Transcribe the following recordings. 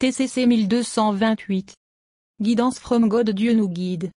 TCC 1228. Guidance from God. Dieu nous guide.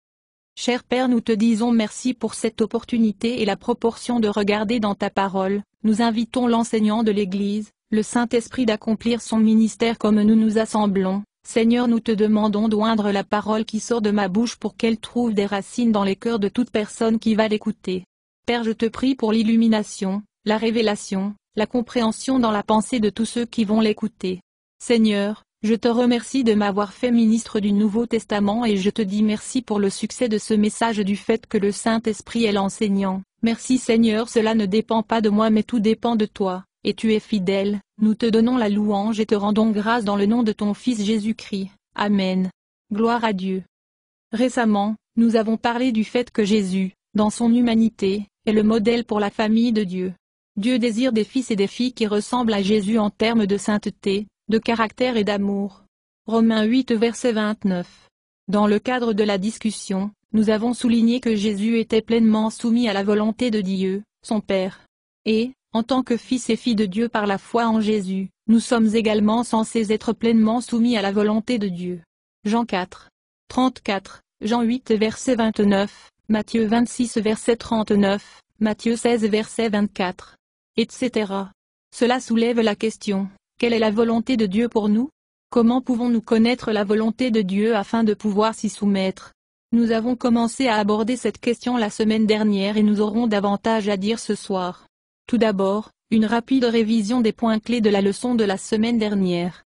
Cher Père, nous te disons merci pour cette opportunité et la proportion de regarder dans ta parole. Nous invitons l'enseignant de l'Église, le Saint-Esprit, d'accomplir son ministère comme nous nous assemblons. Seigneur, nous te demandons d'oindre la parole qui sort de ma bouche pour qu'elle trouve des racines dans les cœurs de toute personne qui va l'écouter. Père, je te prie pour l'illumination, la révélation, la compréhension dans la pensée de tous ceux qui vont l'écouter. Seigneur, je te remercie de m'avoir fait ministre du Nouveau Testament et je te dis merci pour le succès de ce message, du fait que le Saint-Esprit est l'enseignant. Merci Seigneur, cela ne dépend pas de moi mais tout dépend de toi, et tu es fidèle. Nous te donnons la louange et te rendons grâce dans le nom de ton Fils Jésus-Christ. Amen. Gloire à Dieu. Récemment, nous avons parlé du fait que Jésus, dans son humanité, est le modèle pour la famille de Dieu. Dieu désire des fils et des filles qui ressemblent à Jésus en termes de sainteté, de caractère et d'amour. Romains 8 verset 29. Dans le cadre de la discussion, nous avons souligné que Jésus était pleinement soumis à la volonté de Dieu, son Père. Et, en tant que fils et filles de Dieu par la foi en Jésus, nous sommes également censés être pleinement soumis à la volonté de Dieu. Jean 4. 34, Jean 8 verset 29, Matthieu 26 verset 39, Matthieu 16 verset 24, etc. Cela soulève la question: quelle est la volonté de Dieu pour nous? Comment pouvons-nous connaître la volonté de Dieu afin de pouvoir s'y soumettre? Nous avons commencé à aborder cette question la semaine dernière et nous aurons davantage à dire ce soir. Tout d'abord, une rapide révision des points clés de la leçon de la semaine dernière.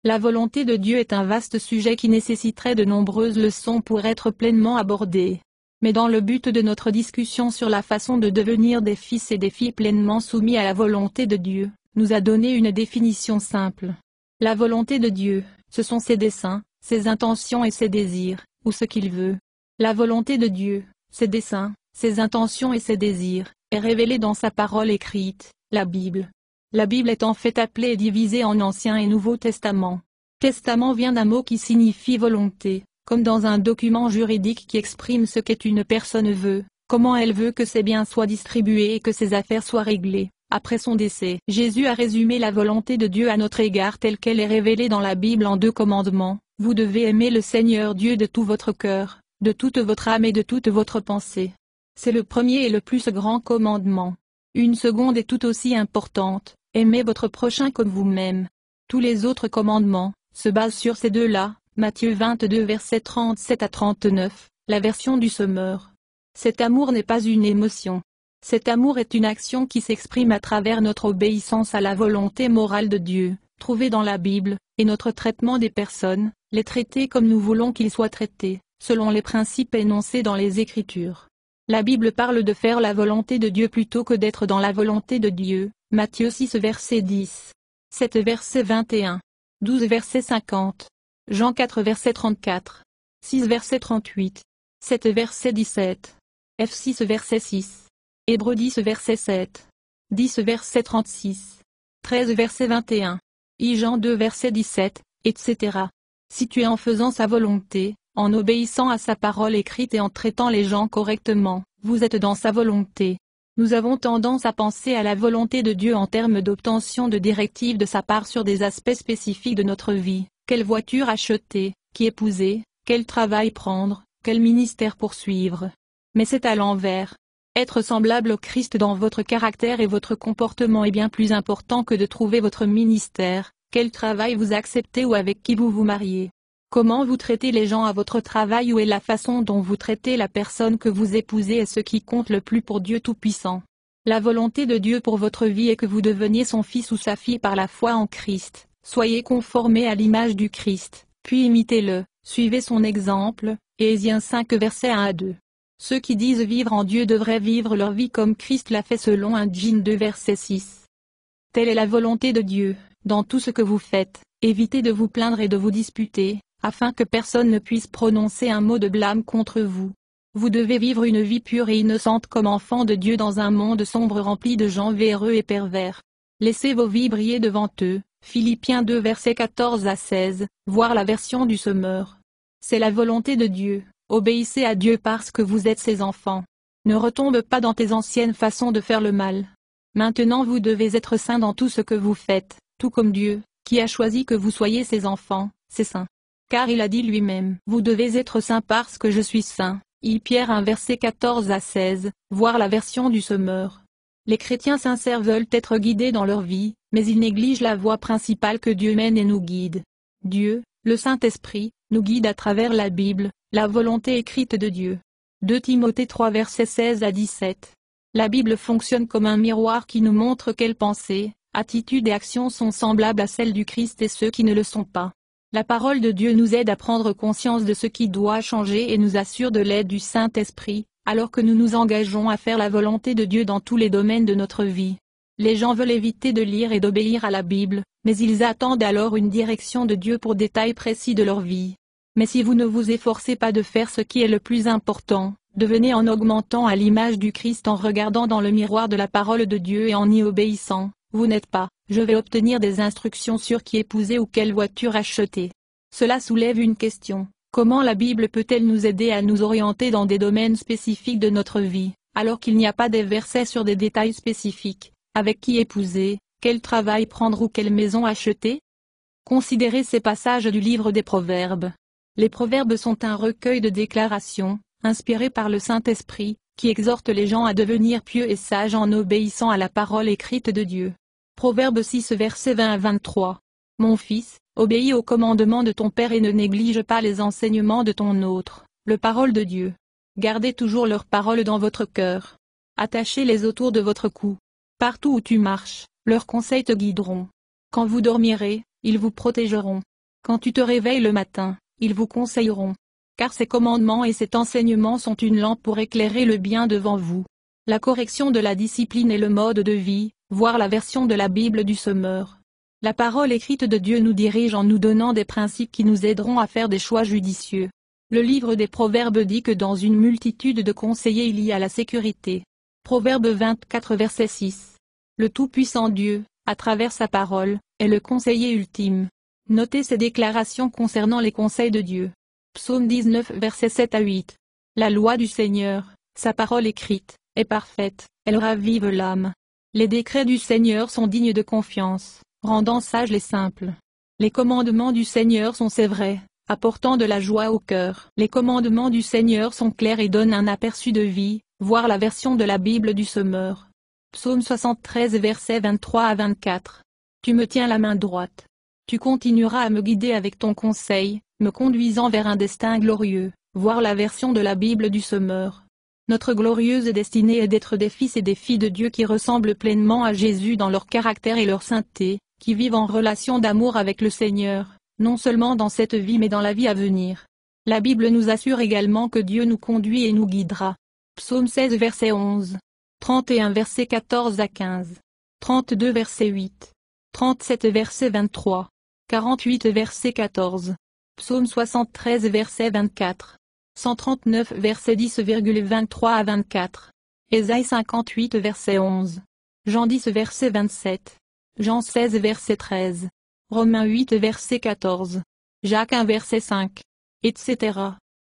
La volonté de Dieu est un vaste sujet qui nécessiterait de nombreuses leçons pour être pleinement abordé. Mais dans le but de notre discussion sur la façon de devenir des fils et des filles pleinement soumis à la volonté de Dieu, nous a donné une définition simple. La volonté de Dieu, ce sont ses desseins, ses intentions et ses désirs, ou ce qu'il veut. La volonté de Dieu, ses desseins, ses intentions et ses désirs, est révélée dans sa parole écrite, la Bible. La Bible est en fait appelée et divisée en Ancien et Nouveau Testament. Testament vient d'un mot qui signifie volonté, comme dans un document juridique qui exprime ce qu'une personne veut, comment elle veut que ses biens soient distribués et que ses affaires soient réglées. Après son décès, Jésus a résumé la volonté de Dieu à notre égard telle qu'elle est révélée dans la Bible en 2 commandements. Vous devez aimer le Seigneur Dieu de tout votre cœur, de toute votre âme et de toute votre pensée. C'est le premier et le plus grand commandement. Une seconde est tout aussi importante: aimez votre prochain comme vous-même. Tous les autres commandements se basent sur ces deux-là. Matthieu 22 versets 37 à 39, la version du Semeur. Cet amour n'est pas une émotion. Cet amour est une action qui s'exprime à travers notre obéissance à la volonté morale de Dieu, trouvée dans la Bible, et notre traitement des personnes, les traiter comme nous voulons qu'ils soient traités, selon les principes énoncés dans les Écritures. La Bible parle de faire la volonté de Dieu plutôt que d'être dans la volonté de Dieu. Matthieu 6 verset 10, 7 verset 21, 12 verset 50, Jean 4 verset 34, 6 verset 38, 7 verset 17, F 6 verset 6, Hébreux 10 verset 7, 10 verset 36, 13 verset 21, Jean 2 verset 17, etc. Si tu es en faisant sa volonté, en obéissant à sa parole écrite et en traitant les gens correctement, vous êtes dans sa volonté. Nous avons tendance à penser à la volonté de Dieu en termes d'obtention de directives de sa part sur des aspects spécifiques de notre vie: quelle voiture acheter, qui épouser, quel travail prendre, quel ministère poursuivre. Mais c'est à l'envers. Être semblable au Christ dans votre caractère et votre comportement est bien plus important que de trouver votre ministère, quel travail vous acceptez ou avec qui vous vous mariez. Comment vous traitez les gens à votre travail ou est la façon dont vous traitez la personne que vous épousez est ce qui compte le plus pour Dieu Tout-Puissant. La volonté de Dieu pour votre vie est que vous deveniez son fils ou sa fille par la foi en Christ. Soyez conformés à l'image du Christ, puis imitez-le, suivez son exemple. Éphésiens 5 versets 1 à 2. Ceux qui disent vivre en Dieu devraient vivre leur vie comme Christ l'a fait selon 1 Jean 2 verset 6. Telle est la volonté de Dieu, dans tout ce que vous faites, évitez de vous plaindre et de vous disputer, afin que personne ne puisse prononcer un mot de blâme contre vous. Vous devez vivre une vie pure et innocente comme enfant de Dieu dans un monde sombre rempli de gens véreux et pervers. Laissez vos vies briller devant eux. Philippiens 2 versets 14 à 16, voir la version du Semeur. C'est la volonté de Dieu. Obéissez à Dieu parce que vous êtes ses enfants. Ne retombe pas dans tes anciennes façons de faire le mal. Maintenant vous devez être saints dans tout ce que vous faites, tout comme Dieu, qui a choisi que vous soyez ses enfants, ses saints. Car il a dit lui-même, vous devez être saints parce que je suis saint. Pierre 1 verset 14 à 16, voir la version du Semeur. Les chrétiens sincères veulent être guidés dans leur vie, mais ils négligent la voie principale que Dieu mène et nous guide. Dieu, le Saint-Esprit, nous guide à travers la Bible, la volonté écrite de Dieu. 2 Timothée 3 versets 16 à 17. La Bible fonctionne comme un miroir qui nous montre quelles pensées, attitudes et actions sont semblables à celles du Christ et ceux qui ne le sont pas. La parole de Dieu nous aide à prendre conscience de ce qui doit changer et nous assure de l'aide du Saint-Esprit, alors que nous nous engageons à faire la volonté de Dieu dans tous les domaines de notre vie. Les gens veulent éviter de lire et d'obéir à la Bible, mais ils attendent alors une direction de Dieu pour détails précis de leur vie. Mais si vous ne vous efforcez pas de faire ce qui est le plus important, devenez en augmentant à l'image du Christ en regardant dans le miroir de la parole de Dieu et en y obéissant, vous n'êtes pas, je vais obtenir des instructions sur qui épouser ou quelle voiture acheter. Cela soulève une question, comment la Bible peut-elle nous aider à nous orienter dans des domaines spécifiques de notre vie, alors qu'il n'y a pas des versets sur des détails spécifiques, avec qui épouser, quel travail prendre ou quelle maison acheter? Considérez ces passages du livre des Proverbes. Les Proverbes sont un recueil de déclarations, inspirées par le Saint-Esprit, qui exhortent les gens à devenir pieux et sages en obéissant à la parole écrite de Dieu. Proverbe 6 versets 20 à 23. Mon fils, obéis aux commandements de ton père et ne néglige pas les enseignements de ton autre, le parole de Dieu. Gardez toujours leurs paroles dans votre cœur. Attachez-les autour de votre cou. Partout où tu marches, leurs conseils te guideront. Quand vous dormirez, ils vous protégeront. Quand tu te réveilles le matin, ils vous conseilleront. Car ces commandements et cet enseignement sont une lampe pour éclairer le bien devant vous. La correction de la discipline est le mode de vie, voir la version de la Bible du Semeur. La parole écrite de Dieu nous dirige en nous donnant des principes qui nous aideront à faire des choix judicieux. Le livre des Proverbes dit que dans une multitude de conseillers il y a la sécurité. Proverbe 24 verset 6. Le Tout-Puissant Dieu, à travers sa parole, est le conseiller ultime. Notez ces déclarations concernant les conseils de Dieu. Psaume 19 versets 7 à 8. La loi du Seigneur, sa parole écrite, est parfaite, elle ravive l'âme. Les décrets du Seigneur sont dignes de confiance, rendant sages les simples. Les commandements du Seigneur sont vrais, apportant de la joie au cœur. Les commandements du Seigneur sont clairs et donnent un aperçu de vie, voir la version de la Bible du Semeur. Psaume 73 versets 23 à 24. Tu me tiens la main droite. Tu continueras à me guider avec ton conseil, me conduisant vers un destin glorieux, voir la version de la Bible du Semeur. Notre glorieuse destinée est d'être des fils et des filles de Dieu qui ressemblent pleinement à Jésus dans leur caractère et leur sainteté, qui vivent en relation d'amour avec le Seigneur, non seulement dans cette vie mais dans la vie à venir. La Bible nous assure également que Dieu nous conduit et nous guidera. Psaume 16 verset 11. 31 verset 14 à 15. 32 verset 8. 37 verset 23. 48 verset 14. Psaume 73 verset 24. 139 verset 10,23 à 24. Ésaïe 58 verset 11. Jean 10 verset 27. Jean 16 verset 13. Romains 8 verset 14. Jacques 1 verset 5. Etc.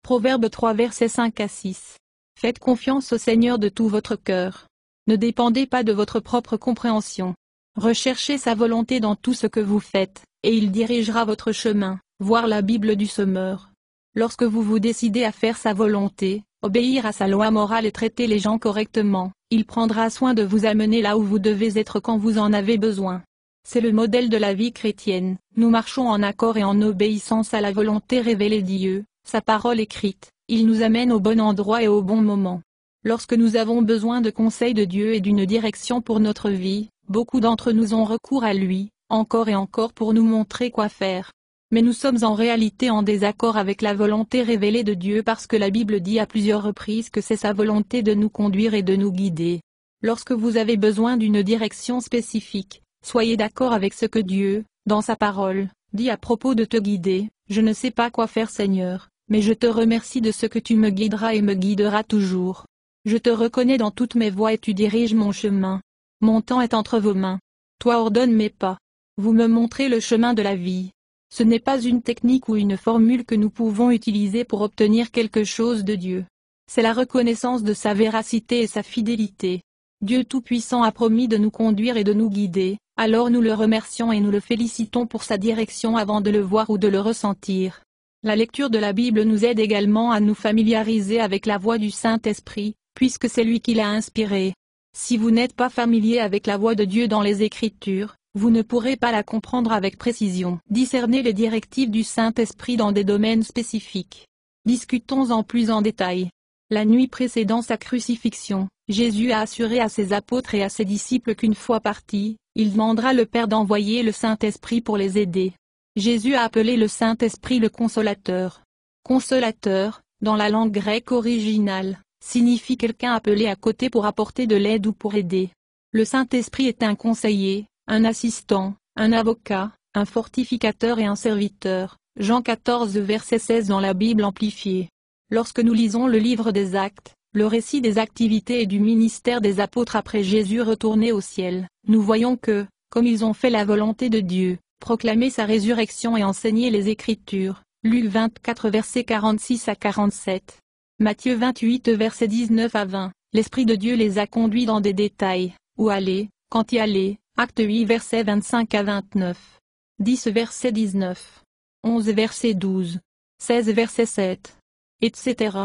Proverbe 3 verset 5 à 6. Faites confiance au Seigneur de tout votre cœur. Ne dépendez pas de votre propre compréhension. Recherchez sa volonté dans tout ce que vous faites, et il dirigera votre chemin, voir la Bible du Semeur. Lorsque vous vous décidez à faire sa volonté, obéir à sa loi morale et traiter les gens correctement, il prendra soin de vous amener là où vous devez être quand vous en avez besoin. C'est le modèle de la vie chrétienne, nous marchons en accord et en obéissance à la volonté révélée de Dieu, sa parole écrite, il nous amène au bon endroit et au bon moment. Lorsque nous avons besoin de conseils de Dieu et d'une direction pour notre vie, beaucoup d'entre nous ont recours à lui, encore et encore pour nous montrer quoi faire. Mais nous sommes en réalité en désaccord avec la volonté révélée de Dieu parce que la Bible dit à plusieurs reprises que c'est sa volonté de nous conduire et de nous guider. Lorsque vous avez besoin d'une direction spécifique, soyez d'accord avec ce que Dieu, dans sa parole, dit à propos de te guider. Je ne sais pas quoi faire Seigneur, mais je te remercie de ce que tu me guideras et me guideras toujours. Je te reconnais dans toutes mes voies et tu diriges mon chemin. Mon temps est entre vos mains. Toi ordonne mes pas. Vous me montrez le chemin de la vie. Ce n'est pas une technique ou une formule que nous pouvons utiliser pour obtenir quelque chose de Dieu. C'est la reconnaissance de sa véracité et sa fidélité. Dieu Tout-Puissant a promis de nous conduire et de nous guider, Alors nous le remercions et nous le félicitons pour sa direction avant de le voir ou de le ressentir. La lecture de la Bible nous aide également à nous familiariser avec la voix du Saint-Esprit, puisque c'est lui qui l'a inspirée. Si vous n'êtes pas familier avec la voix de Dieu dans les Écritures, vous ne pourrez pas la comprendre avec précision. Discernez les directives du Saint-Esprit dans des domaines spécifiques. Discutons-en plus en détail. La nuit précédant sa crucifixion, Jésus a assuré à ses apôtres et à ses disciples qu'une fois parti, il demandera le Père d'envoyer le Saint-Esprit pour les aider. Jésus a appelé le Saint-Esprit le Consolateur. Consolateur, dans la langue grecque originale, signifie quelqu'un appelé à côté pour apporter de l'aide ou pour aider. Le Saint-Esprit est un conseiller, un assistant, un avocat, un fortificateur et un serviteur. Jean 14 verset 16 dans la Bible amplifiée. Lorsque nous lisons le livre des Actes, le récit des activités et du ministère des apôtres après Jésus retourné au ciel, nous voyons que, comme ils ont fait la volonté de Dieu, proclamé sa résurrection et enseigné les Écritures, Luc 24 versets 46 à 47. Matthieu 28 versets 19 à 20, l'Esprit de Dieu les a conduits dans des détails, où aller, quand y aller, Acte 8 versets 25 à 29. 10 verset 19. 11 verset 12. 16 verset 7. Etc.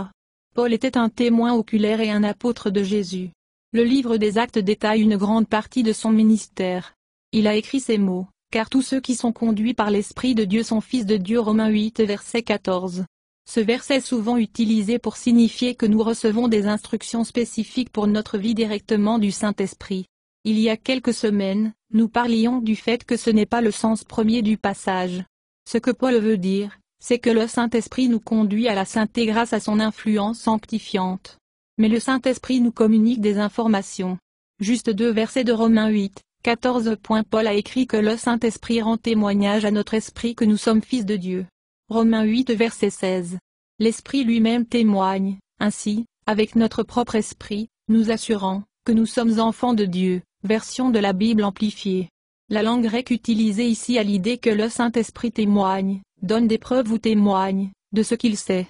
Paul était un témoin oculaire et un apôtre de Jésus. Le livre des Actes détaille une grande partie de son ministère. Il a écrit ces mots, car tous ceux qui sont conduits par l'Esprit de Dieu sont fils de Dieu. Romains 8 verset 14. Ce verset est souvent utilisé pour signifier que nous recevons des instructions spécifiques pour notre vie directement du Saint-Esprit. Il y a quelques semaines, nous parlions du fait que ce n'est pas le sens premier du passage. Ce que Paul veut dire, c'est que le Saint-Esprit nous conduit à la sainteté grâce à son influence sanctifiante. Mais le Saint-Esprit nous communique des informations. Juste 2 versets de Romains 8, 14. Paul a écrit que le Saint-Esprit rend témoignage à notre esprit que nous sommes fils de Dieu. Romains 8 verset 16. L'Esprit lui-même témoigne, ainsi, avec notre propre esprit, nous assurant que nous sommes enfants de Dieu. Version de la Bible amplifiée. La langue grecque utilisée ici a l'idée que le Saint-Esprit témoigne, donne des preuves ou témoigne, de ce qu'il sait.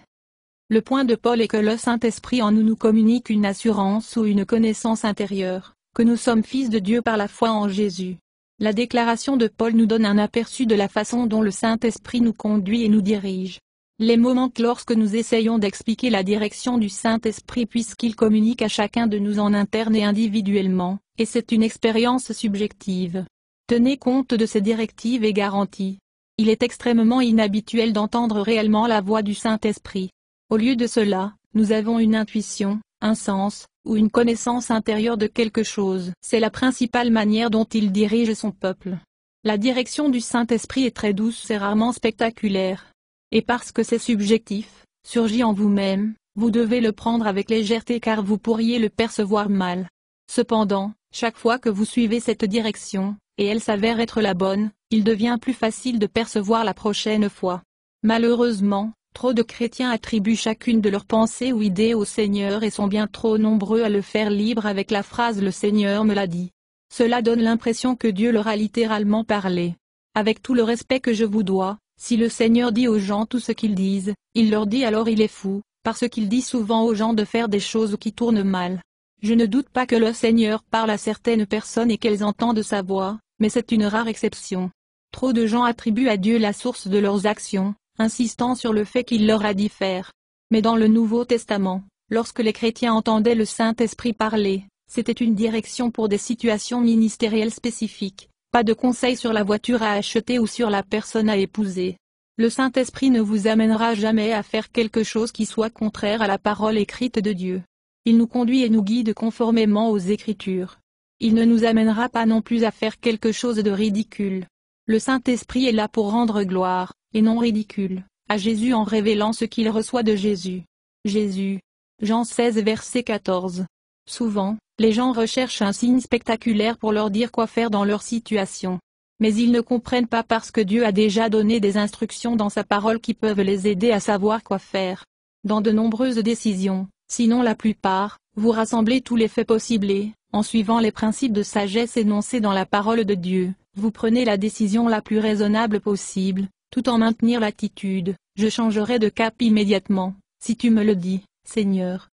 Le point de Paul est que le Saint-Esprit en nous communique une assurance ou une connaissance intérieure, que nous sommes fils de Dieu par la foi en Jésus. La déclaration de Paul nous donne un aperçu de la façon dont le Saint-Esprit nous conduit et nous dirige. Les mots manquent lorsque nous essayons d'expliquer la direction du Saint-Esprit puisqu'il communique à chacun de nous en interne et individuellement, et c'est une expérience subjective. Tenez compte de ces directives et garanties. Il est extrêmement inhabituel d'entendre réellement la voix du Saint-Esprit. Au lieu de cela, nous avons une intuition, un sens, ou une connaissance intérieure de quelque chose. C'est la principale manière dont il dirige son peuple. La direction du Saint-Esprit est très douce et rarement spectaculaire. Et parce que c'est subjectif, surgit en vous-même, vous devez le prendre avec légèreté car vous pourriez le percevoir mal. Cependant, chaque fois que vous suivez cette direction, et elle s'avère être la bonne, il devient plus facile de percevoir la prochaine fois. Malheureusement, trop de chrétiens attribuent chacune de leurs pensées ou idées au Seigneur et sont bien trop nombreux à le faire libre avec la phrase « Le Seigneur me l'a dit ». Cela donne l'impression que Dieu leur a littéralement parlé. Avec tout le respect que je vous dois, si le Seigneur dit aux gens tout ce qu'ils disent, il leur dit alors il est fou, parce qu'il dit souvent aux gens de faire des choses qui tournent mal. Je ne doute pas que le Seigneur parle à certaines personnes et qu'elles entendent sa voix, mais c'est une rare exception. Trop de gens attribuent à Dieu la source de leurs actions, insistant sur le fait qu'il leur a dit faire. Mais dans le Nouveau Testament, lorsque les chrétiens entendaient le Saint-Esprit parler, c'était une direction pour des situations ministérielles spécifiques. Pas de conseils sur la voiture à acheter ou sur la personne à épouser. Le Saint-Esprit ne vous amènera jamais à faire quelque chose qui soit contraire à la parole écrite de Dieu. Il nous conduit et nous guide conformément aux Écritures. Il ne nous amènera pas non plus à faire quelque chose de ridicule. Le Saint-Esprit est là pour rendre gloire, et non ridicule, à Jésus en révélant ce qu'il reçoit de Jésus. Jésus. Jean 16 verset 14. Souvent, les gens recherchent un signe spectaculaire pour leur dire quoi faire dans leur situation. Mais ils ne comprennent pas parce que Dieu a déjà donné des instructions dans sa parole qui peuvent les aider à savoir quoi faire. Dans de nombreuses décisions, sinon la plupart, vous rassemblez tous les faits possibles et, en suivant les principes de sagesse énoncés dans la parole de Dieu, vous prenez la décision la plus raisonnable possible, tout en maintenant l'attitude, je changerai de cap immédiatement, si tu me le dis, Seigneur.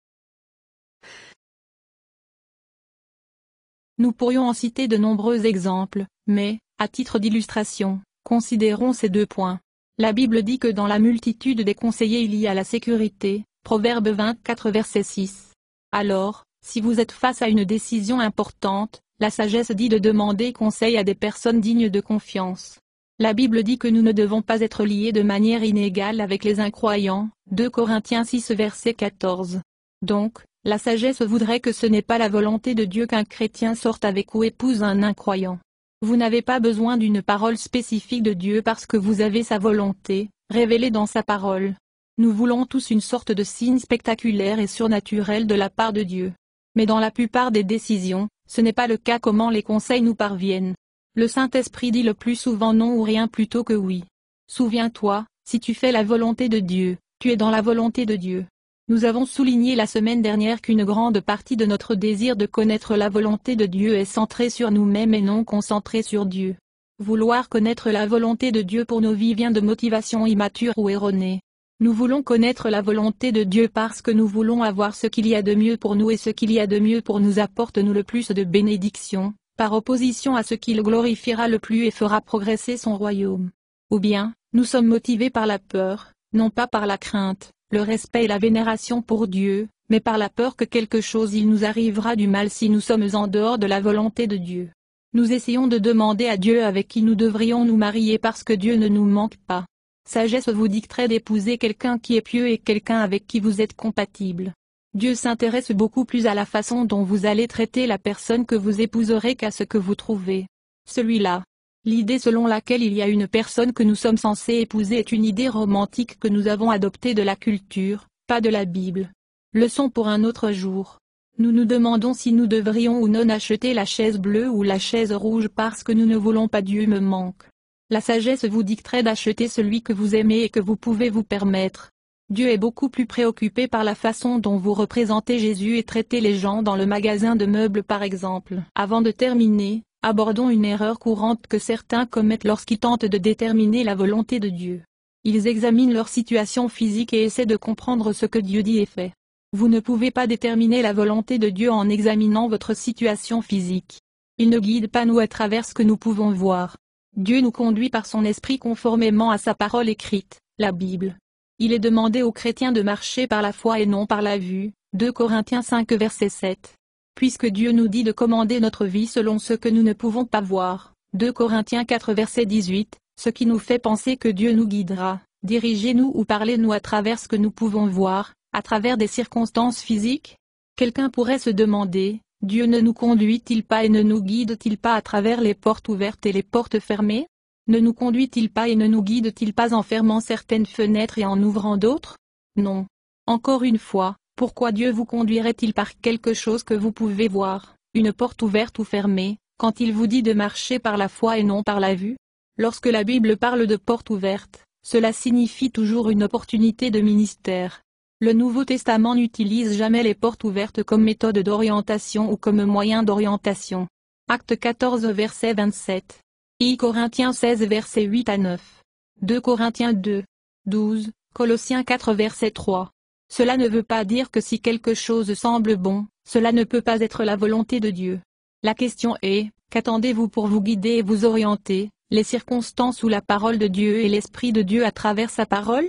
Nous pourrions en citer de nombreux exemples, mais, à titre d'illustration, considérons ces 2 points. La Bible dit que dans la multitude des conseillers il y a la sécurité, Proverbe 24 verset 6. Alors, si vous êtes face à une décision importante, la sagesse dit de demander conseil à des personnes dignes de confiance. La Bible dit que nous ne devons pas être liés de manière inégale avec les incroyants, 2 Corinthiens 6 verset 14. Donc, la sagesse voudrait que ce n'est pas la volonté de Dieu qu'un chrétien sorte avec ou épouse un incroyant. Vous n'avez pas besoin d'une parole spécifique de Dieu parce que vous avez sa volonté, révélée dans sa parole. Nous voulons tous une sorte de signe spectaculaire et surnaturel de la part de Dieu. Mais dans la plupart des décisions, ce n'est pas le cas. Comment les conseils nous parviennent? Le Saint-Esprit dit le plus souvent non ou rien plutôt que oui. Souviens-toi, si tu fais la volonté de Dieu, tu es dans la volonté de Dieu. Nous avons souligné la semaine dernière qu'une grande partie de notre désir de connaître la volonté de Dieu est centrée sur nous-mêmes et non concentrée sur Dieu. Vouloir connaître la volonté de Dieu pour nos vies vient de motivations immatures ou erronées. Nous voulons connaître la volonté de Dieu parce que nous voulons avoir ce qu'il y a de mieux pour nous et ce qu'il y a de mieux pour nous apporte-nous le plus de bénédictions, par opposition à ce qu'il glorifiera le plus et fera progresser son royaume. Ou bien, nous sommes motivés par la peur, non pas par la crainte, le respect et la vénération pour Dieu, mais par la peur que quelque chose il nous arrivera du mal si nous sommes en dehors de la volonté de Dieu. Nous essayons de demander à Dieu avec qui nous devrions nous marier parce que Dieu ne nous manque pas. Sagesse vous dicterait d'épouser quelqu'un qui est pieux et quelqu'un avec qui vous êtes compatible. Dieu s'intéresse beaucoup plus à la façon dont vous allez traiter la personne que vous épouserez qu'à ce que vous trouvez. Celui-là. L'idée selon laquelle il y a une personne que nous sommes censés épouser est une idée romantique que nous avons adoptée de la culture, pas de la Bible. Leçon pour un autre jour. Nous nous demandons si nous devrions ou non acheter la chaise bleue ou la chaise rouge parce que nous ne voulons pas. Dieu me manque. La sagesse vous dicterait d'acheter celui que vous aimez et que vous pouvez vous permettre. Dieu est beaucoup plus préoccupé par la façon dont vous représentez Jésus et traitez les gens dans le magasin de meubles par exemple. Avant de terminer, abordons une erreur courante que certains commettent lorsqu'ils tentent de déterminer la volonté de Dieu. Ils examinent leur situation physique et essaient de comprendre ce que Dieu dit et fait. Vous ne pouvez pas déterminer la volonté de Dieu en examinant votre situation physique. Il ne guide pas nous à travers ce que nous pouvons voir. Dieu nous conduit par son esprit conformément à sa parole écrite, la Bible. Il est demandé aux chrétiens de marcher par la foi et non par la vue, 2 Corinthiens 5 verset 7. Puisque Dieu nous dit de commander notre vie selon ce que nous ne pouvons pas voir, 2 Corinthiens 4 verset 18, ce qui nous fait penser que Dieu nous guidera, dirigez-nous ou parlez-nous à travers ce que nous pouvons voir, à travers des circonstances physiques? Quelqu'un pourrait se demander, Dieu ne nous conduit-il pas et ne nous guide-t-il pas à travers les portes ouvertes et les portes fermées? Ne nous conduit-il pas et ne nous guide-t-il pas en fermant certaines fenêtres et en ouvrant d'autres? Non. Encore une fois, pourquoi Dieu vous conduirait-il par quelque chose que vous pouvez voir, une porte ouverte ou fermée, quand il vous dit de marcher par la foi et non par la vue? Lorsque la Bible parle de porte ouverte, cela signifie toujours une opportunité de ministère. Le Nouveau Testament n'utilise jamais les portes ouvertes comme méthode d'orientation ou comme moyen d'orientation. Acte 14 verset 27. I Corinthiens 16 verset 8 à 9. 2 Corinthiens 2. 12, Colossiens 4 verset 3. Cela ne veut pas dire que si quelque chose semble bon, cela ne peut pas être la volonté de Dieu. La question est, qu'attendez-vous pour vous guider et vous orienter, les circonstances ou la parole de Dieu et l'Esprit de Dieu à travers sa parole?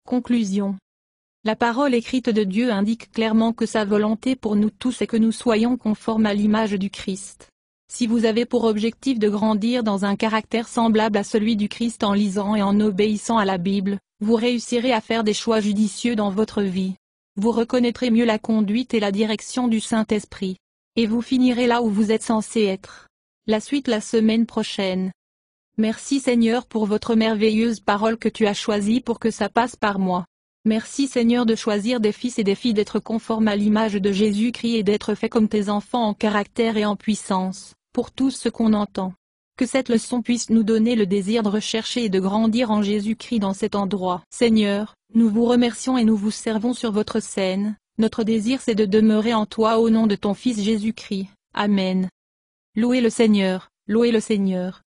Conclusion. La parole écrite de Dieu indique clairement que sa volonté pour nous tous est que nous soyons conformes à l'image du Christ. Si vous avez pour objectif de grandir dans un caractère semblable à celui du Christ en lisant et en obéissant à la Bible, vous réussirez à faire des choix judicieux dans votre vie. Vous reconnaîtrez mieux la conduite et la direction du Saint-Esprit. Et vous finirez là où vous êtes censé être. La suite la semaine prochaine. Merci Seigneur pour votre merveilleuse parole que tu as choisie pour que ça passe par moi. Merci Seigneur de choisir des fils et des filles d'être conformes à l'image de Jésus-Christ et d'être faits comme tes enfants en caractère et en puissance, pour tout ce qu'on entend. Que cette leçon puisse nous donner le désir de rechercher et de grandir en Jésus-Christ dans cet endroit. Seigneur, nous vous remercions et nous vous servons sur votre scène, notre désir c'est de demeurer en toi au nom de ton Fils Jésus-Christ. Amen. Louez le Seigneur, louez le Seigneur.